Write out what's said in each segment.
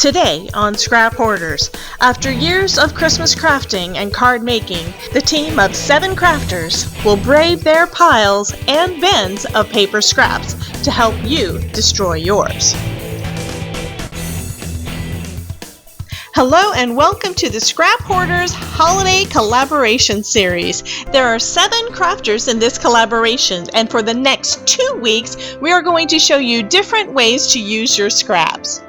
Today on Scrap Hoarders, after years of Christmas crafting and card making, the team of 7 crafters will brave their piles and bins of paper scraps to help you destroy yours. Hello and welcome to the Scrap Hoarders Holiday Collaboration Series. There are 7 crafters in this collaboration, and for the next 2 weeks, we are going to show you different ways to use your scraps.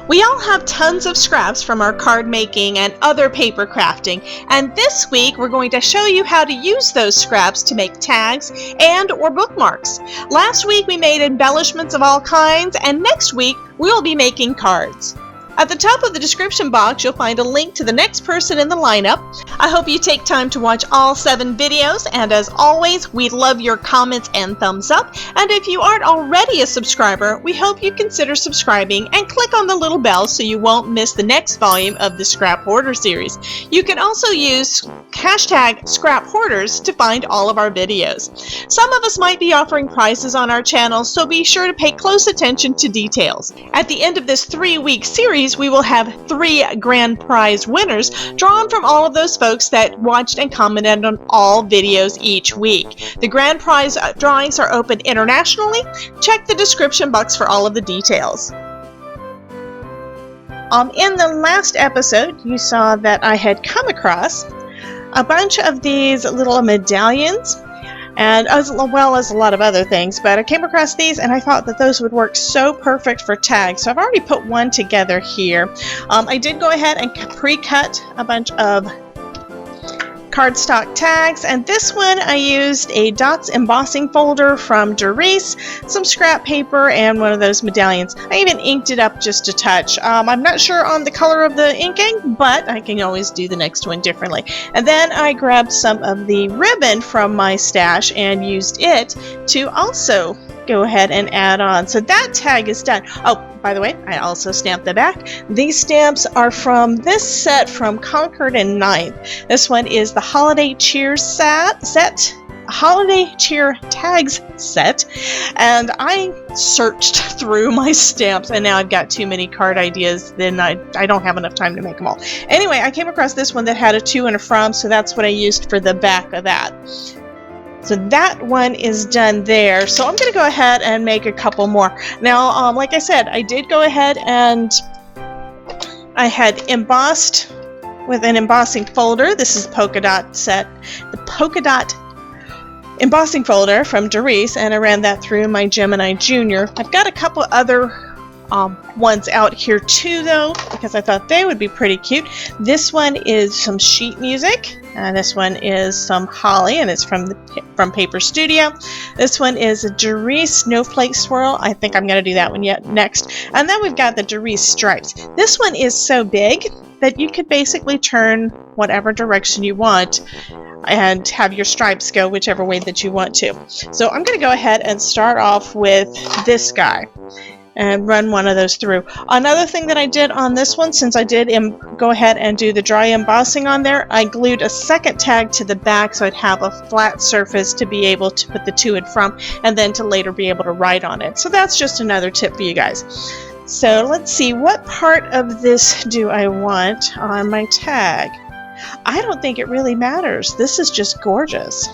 We all have tons of scraps from our card making and other paper crafting, and this week we're going to show you how to use those scraps to make tags and or bookmarks. Last week we made embellishments of all kinds, and next week we will be making cards. At the top of the description box, you'll find a link to the next person in the lineup. I hope you take time to watch all 7 videos, and as always, we love your comments and thumbs up. And if you aren't already a subscriber, we hope you consider subscribing and click on the little bell so you won't miss the next volume of the Scrap Hoarder series. You can also use hashtag Scrap Hoarders to find all of our videos. Some of us might be offering prizes on our channel, so be sure to pay close attention to details. At the end of this 3-week series, we will have 3 grand prize winners drawn from all of those folks that watched and commented on all videos each week. The grand prize drawings are open internationally. Check the description box for all of the details. In the last episode, you saw that I had come across a bunch of these little medallions, and as well as a lot of other things, but I came across these and I thought that those would work so perfect for tags. So I've already put one together here. I did go ahead and pre-cut a bunch of cardstock tags, and this one I used a dots embossing folder from ADHESIVES, some scrap paper, and one of those medallions. I even inked it up just a touch. I'm not sure on the color of the inking, but I can always do the next one differently. And then I grabbed some of the ribbon from my stash and used it to also go ahead and add on. So that tag is done. Oh, by the way, I also stamped the back. These stamps are from this set from Concord and 9th. This one is the Holiday Cheer set, Holiday Cheer Tags set, and I searched through my stamps, and now I've got too many card ideas, then I don't have enough time to make them all. Anyway, I came across this one that had a to and a from, so that's what I used for the back of that. So that one is done there. So I'm going to go ahead and make a couple more. Now, like I said, I did go ahead and I had embossed with an embossing folder. This is the polka dot set, the polka dot embossing folder from ADHESIVES, and I ran that through my Gemini Junior. I've got a couple other ones out here too, though, because I thought they would be pretty cute. This one is some sheet music, and this one is some holly, and it's from Paper Studio. This one is a ADHESIVES snowflake swirl. I think I'm going to do that one next. And then we've got the ADHESIVES stripes. This one is so big that you could basically turn whatever direction you want and have your stripes go whichever way that you want to. So I'm going to go ahead and start off with this guy and run one of those through. Another thing that I did on this one, since I did go ahead and do the dry embossing on there, I glued a second tag to the back so I'd have a flat surface to be able to put the to and from, and then to later be able to write on it. So that's just another tip for you guys. So let's see, what part of this do I want on my tag? I don't think it really matters. This is just gorgeous.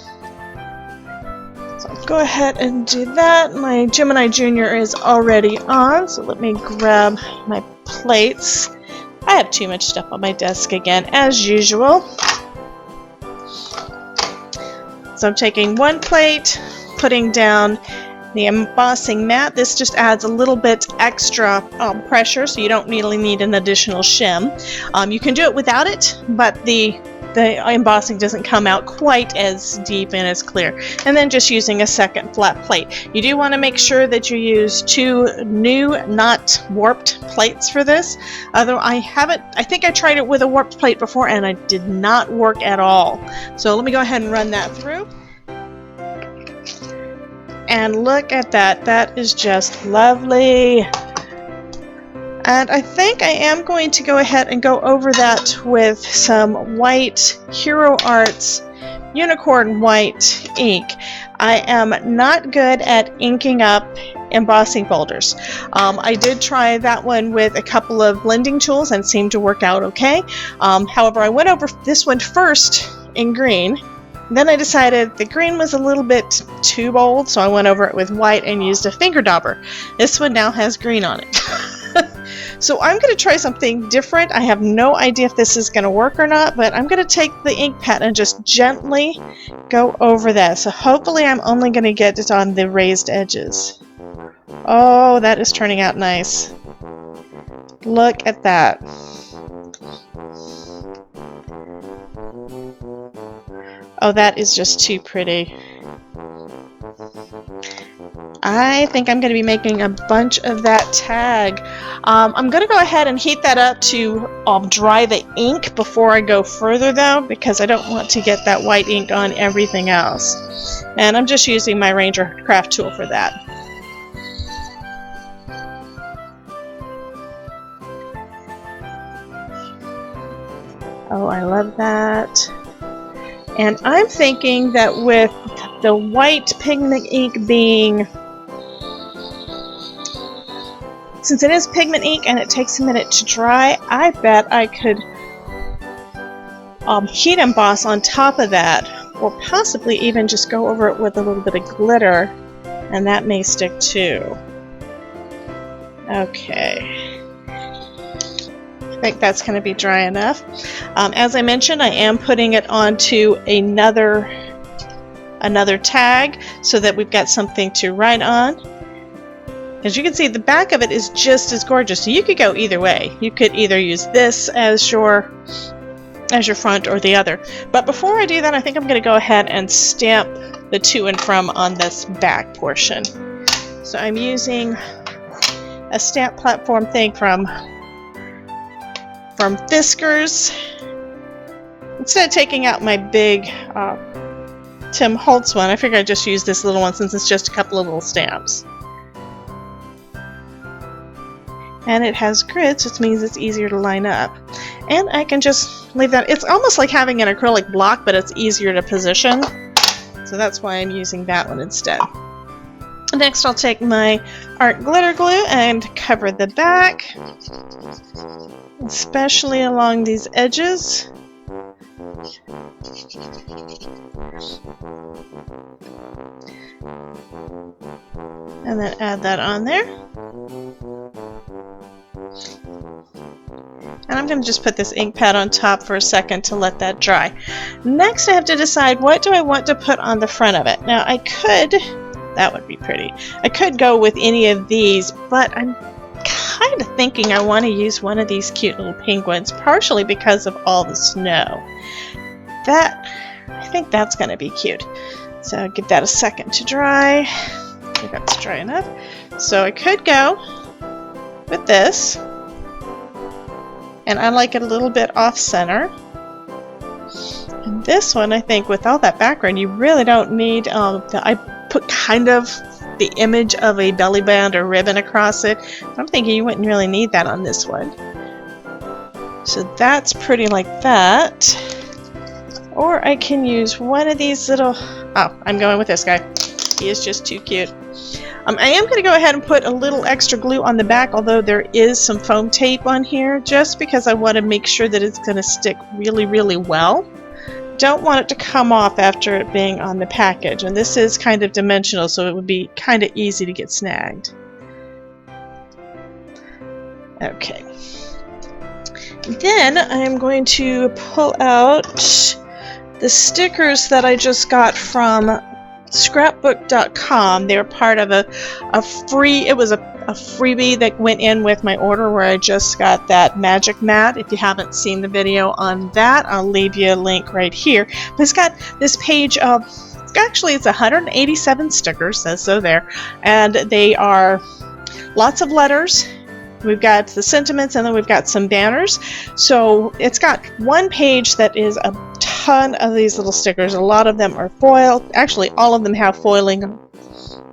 So I'll go ahead and do that. My Gemini Junior is already on, so let me grab my plates. I have too much stuff on my desk again, as usual. So I'm taking one plate, putting down the embossing mat. This just adds a little bit extra pressure, so you don't really need an additional shim. You can do it without it, but the embossing doesn't come out quite as deep and as clear. And then just using a second flat plate. You do want to make sure that you use 2 new, not warped plates for this. Although I think I tried it with a warped plate before and it did not work at all. So let me go ahead and run that through. And look at that. That is just lovely. And I think I am going to go ahead and go over that with some white Hero Arts Unicorn White ink. I am not good at inking up embossing folders. I did try that one with a couple of blending tools and it seemed to work out okay. However, I went over this one first in green. Then I decided the green was a little bit too bold, so I went over it with white and used a finger dauber. This one now has green on it. So I'm going to try something different. I have no idea if this is going to work or not, but I'm going to take the ink pad and just gently go over that. So hopefully I'm only going to get it on the raised edges. Oh, that is turning out nice. Look at that. Oh, that is just too pretty. I think I'm going to be making a bunch of that tag. I'm going to go ahead and heat that up to dry the ink before I go further though, because I don't want to get that white ink on everything else. And I'm just using my Ranger craft tool for that. Oh, I love that. And I'm thinking that with the white pigment ink being, since it is pigment ink and it takes a minute to dry, I bet I could heat emboss on top of that, or possibly even just go over it with a little bit of glitter, and that may stick too. Okay. I think that's going to be dry enough. As I mentioned, I am putting it onto another tag so that we've got something to write on. As you can see, the back of it is just as gorgeous, so you could go either way. You could either use this as your front or the other. But before I do that, I think I'm going to go ahead and stamp the to and from on this back portion. So I'm using a stamp platform thing from Fiskars. Instead of taking out my big Tim Holtz one, I figured I'd just use this little one since it's just a couple of little stamps. And it has grids, which means it's easier to line up. And I can just leave that. It's almost like having an acrylic block, but it's easier to position. So that's why I'm using that one instead. Next, I'll take my art glitter glue and cover the back, especially along these edges. And then add that on there. And I'm going to just put this ink pad on top for a second to let that dry. Next, I have to decide what do I want to put on the front of it. Now, I could, that would be pretty. I could go with any of these, but I'm kind of thinking I want to use one of these cute little penguins, partially because of all the snow. I think that's going to be cute. So I'll give that a second to dry. I think that's dry enough. So I could go with this. And I like it a little bit off-center. And this one, I think, with all that background, you really don't need, I put kind of the image of a belly band or ribbon across it. I'm thinking you wouldn't really need that on this one. So that's pretty like that. Or I can use one of these little, oh, I'm going with this guy. He is just too cute. I am going to go ahead and put a little extra glue on the back, although there is some foam tape on here, just because I want to make sure that it's going to stick really, really well. Don't want it to come off after it being on the package, and this is kind of dimensional, so it would be kind of easy to get snagged. Okay. Then I'm going to pull out the stickers that I just got from scrapbook.com. They were part of a freebie that went in with my order where I just got that magic mat. If you haven't seen the video on that, I'll leave you a link right here. But it's got this page of, actually it's 187 stickers, says so there, and they are lots of letters. We've got the sentiments, and then we've got some banners. So it's got one page that is a ton of these little stickers. A lot of them are foiled. Actually, all of them have foiling.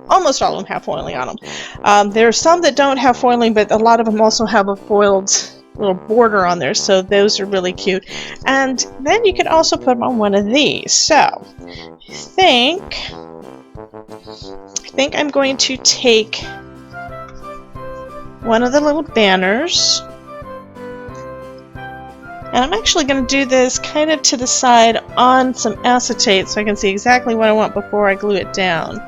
Almost all of them have foiling on them. There are some that don't have foiling, but a lot of them also have a foiled little border on there. So those are really cute. And then you can also put them on one of these. So I think I'm going to take one of the little banners. And I'm actually going to do this kind of to the side on some acetate so I can see exactly what I want before I glue it down.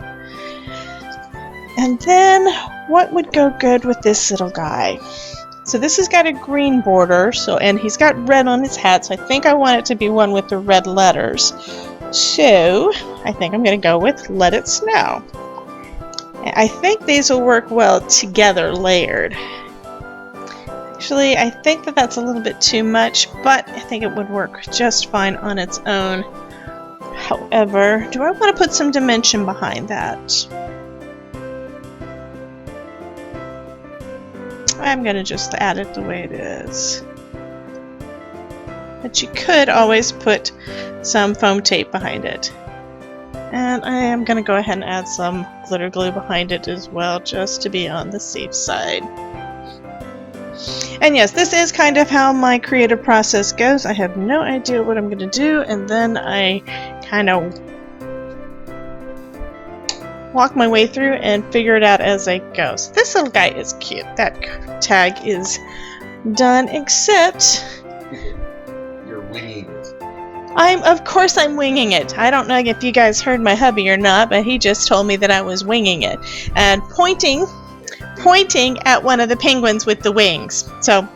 And then what would go good with this little guy? So this has got a green border, and he's got red on his hat, so I think I want it to be one with the red letters. So I think I'm going to go with Let It Snow. I think these will work well together layered. Actually, I think that that's a little bit too much, but I think it would work just fine on its own. However, do I want to put some dimension behind that? I'm going to just add it the way it is. But you could always put some foam tape behind it. And I am going to go ahead and add some glitter glue behind it as well, just to be on the safe side. And yes, this is kind of how my creative process goes. I have no idea what I'm going to do, and then I kind of walk my way through and figure it out as I go. So this little guy is cute. That tag is done, except You're winging it. Of course I'm winging it. I don't know if you guys heard my hubby or not, but he just told me that I was winging it and pointing at one of the penguins with the wings. So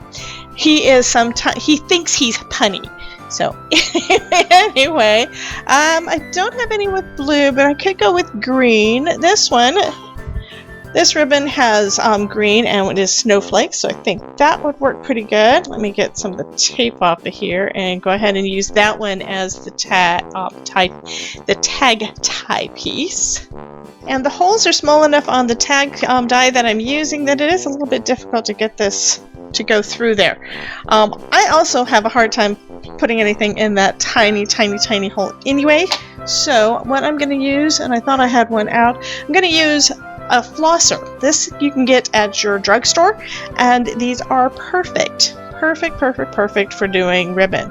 he is he thinks he's punny. So anyway, I don't have any with blue, but I could go with green. This ribbon has green and it is snowflakes, so I think that would work pretty good. Let me get some of the tape off of here and go ahead and use that one as the tag tie piece. And the holes are small enough on the tag die that I'm using that it is a little bit difficult to get this to go through there. I also have a hard time putting anything in that tiny hole anyway. So what I'm going to use, and I thought I had one out, I'm going to use a flosser. This you can get at your drugstore, and these are perfect for doing ribbon.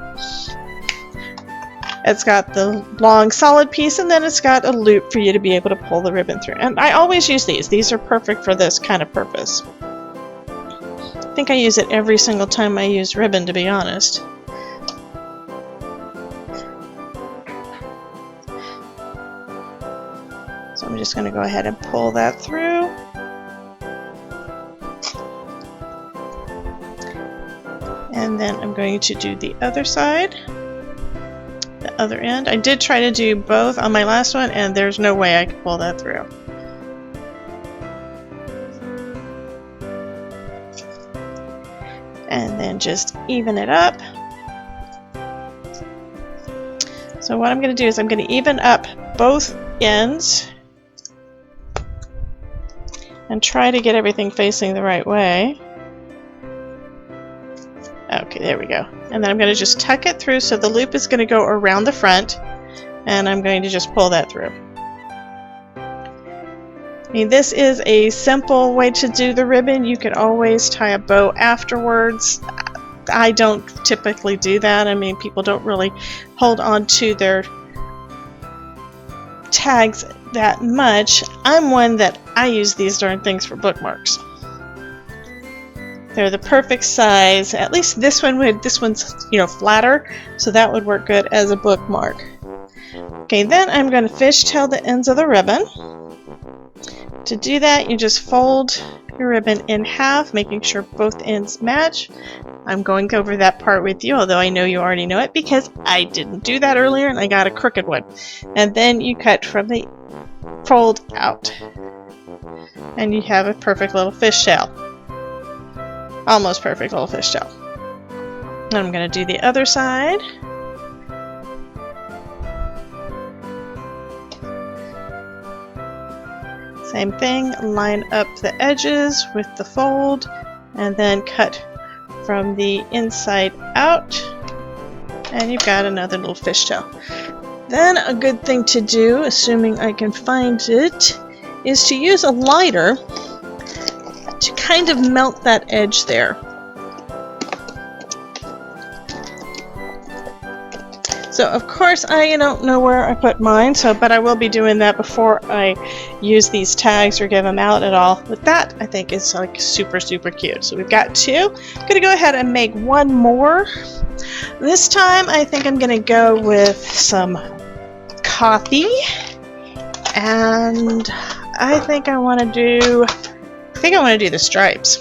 It's got the long solid piece, and then it's got a loop for you to be able to pull the ribbon through. And I always use these. These are perfect for this kind of purpose. I think I use it every single time I use ribbon, to be honest. So I'm just going to go ahead and pull that through. And then I'm going to do the other side. The other end. I did try to do both on my last one, and there's no way I could pull that through. And then just even it up. So what I'm going to do is I'm going to even up both ends and try to get everything facing the right way. Okay, there we go. And then I'm going to just tuck it through, so the loop is going to go around the front, and I'm going to just pull that through. I mean, this is a simple way to do the ribbon. You could always tie a bow afterwards. I don't typically do that. I mean, people don't really hold on to their tags that much. I'm one that I use these darn things for bookmarks. They're the perfect size. At least this one's, you know, flatter, so that would work good as a bookmark. Okay, then I'm going to fishtail the ends of the ribbon. To do that, you just fold your ribbon in half, making sure both ends match. I'm going over that part with you, although I know you already know it because I didn't do that earlier and I got a crooked one. And then you cut from the fold out. And you have a perfect little fishtail. Almost perfect little fishtail. And I'm going to do the other side. Same thing, line up the edges with the fold and then cut from the inside out, and you've got another little fishtail. Then a good thing to do, assuming I can find it, is to use a lighter to kind of melt that edge there. So of course I don't know where I put mine, but I will be doing that before I use these tags or give them out at all. But that I think is like super cute. So we've got 2. I'm gonna go ahead and make 1 more. This time I think I'm gonna go with some coffee, and I think I want to do the stripes.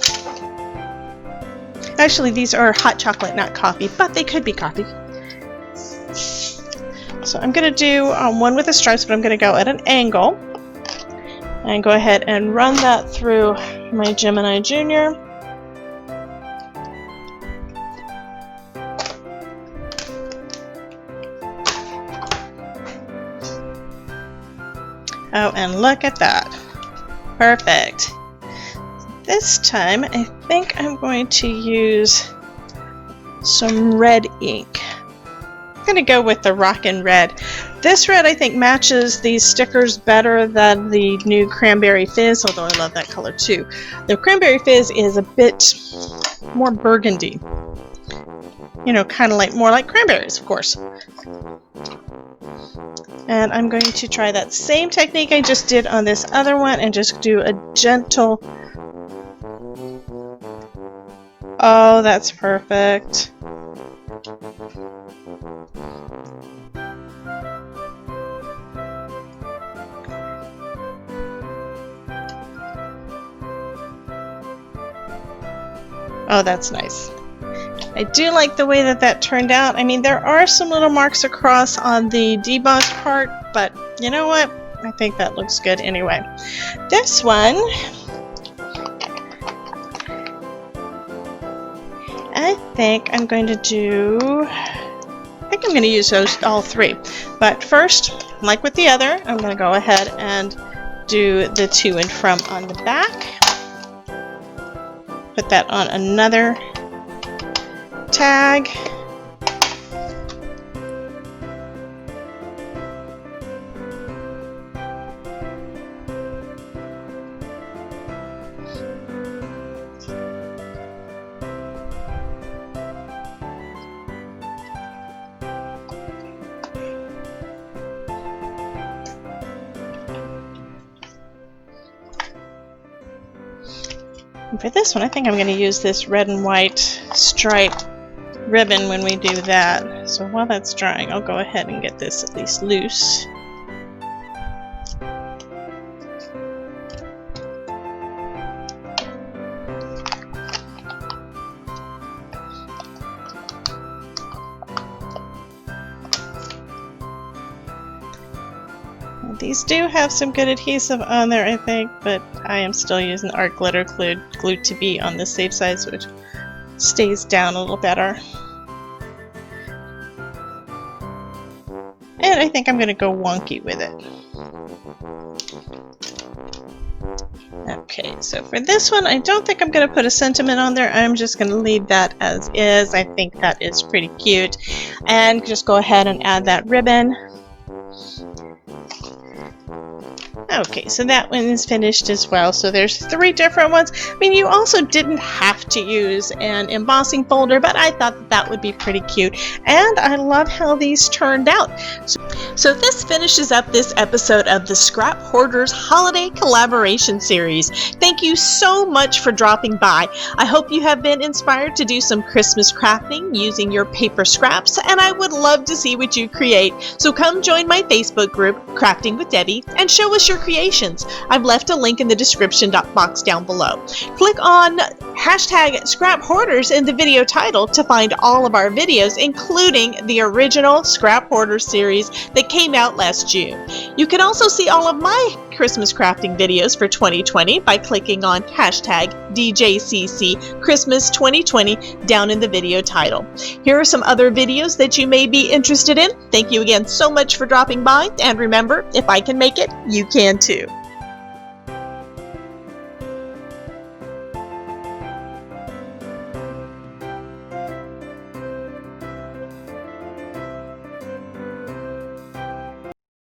Actually, these are hot chocolate, not coffee, but they could be coffee. So I'm going to do one with the stripes, but I'm going to go at an angle and go ahead and run that through my Gemini Junior. Oh, and look at that. Perfect. This time, I think I'm going to use some red ink. I'm going to go with the Rockin' Red. This red, I think, matches these stickers better than the new Cranberry Fizz, although I love that color too. The Cranberry Fizz is a bit more burgundy. You know, kind of like more like cranberries, of course. And I'm going to try that same technique I just did on this other one and just do a gentle... Oh, that's perfect. Oh, that's nice. I do like the way that turned out. I mean, there are some little marks across on the debossed part, but you know what? I think that looks good anyway. This one, I think I'm going to use those all 3. But first, like with the other, I'm going to go ahead and do the to and from on the back. Put that on another tag. And for this one, I think I'm going to use this red and white striped ribbon when we do that. So while that's drying, I'll go ahead and get this at least loose. These do have some good adhesive on there, I think, but I am still using art glitter glue to be on the safe side so it stays down a little better. And I think I'm going to go wonky with it. Okay, so for this one, I don't think I'm going to put a sentiment on there. I'm just going to leave that as is. I think that is pretty cute. And just go ahead and add that ribbon. Okay, so that one is finished as well. So there's 3 different ones. I mean, you also didn't have to use an embossing folder, but I thought that would be pretty cute. And I love how these turned out. So this finishes up this episode of the Scrap Hoarders Holiday Collaboration Series. Thank you so much for dropping by. I hope you have been inspired to do some Christmas crafting using your paper scraps, and I would love to see what you create. So come join my Facebook group, Crafting with Debbie, and show us your creations. I've left a link in the description box down below. Click on hashtag Scrap Hoarders in the video title to find all of our videos, including the original Scrap Hoarders series that came out last June. You can also see all of my Christmas crafting videos for 2020 by clicking on hashtag djccChristmas2020 down in the video title. Here are some other videos that you may be interested in. Thank you again so much for dropping by, and remember, if I can make it, you can too.